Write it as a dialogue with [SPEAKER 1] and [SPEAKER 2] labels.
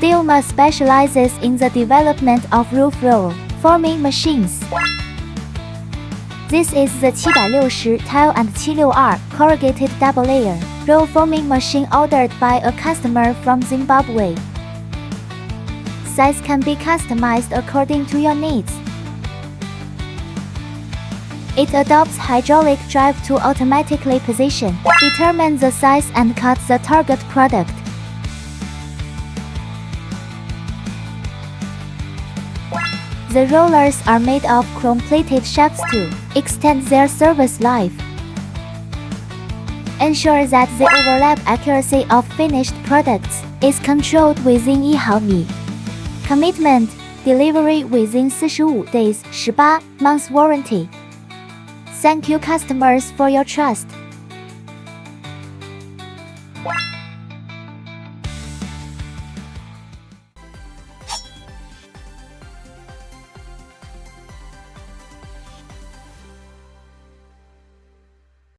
[SPEAKER 1] Steelmama specializes in the development of roof roll forming machines. This is the 760 tile and 762 corrugated double layer roll forming machine ordered by a customer from Zimbabwe. Size can be customized according to your needs. It adopts hydraulic drive to automatically position, determine the size and cut the target product. The rollers are made of chrome-plated shafts to extend their service life. Ensure that the overlap accuracy of finished products is controlled within 1毫米. Commitment: delivery within 45 days, 18 months warranty. Thank you customers for your trust.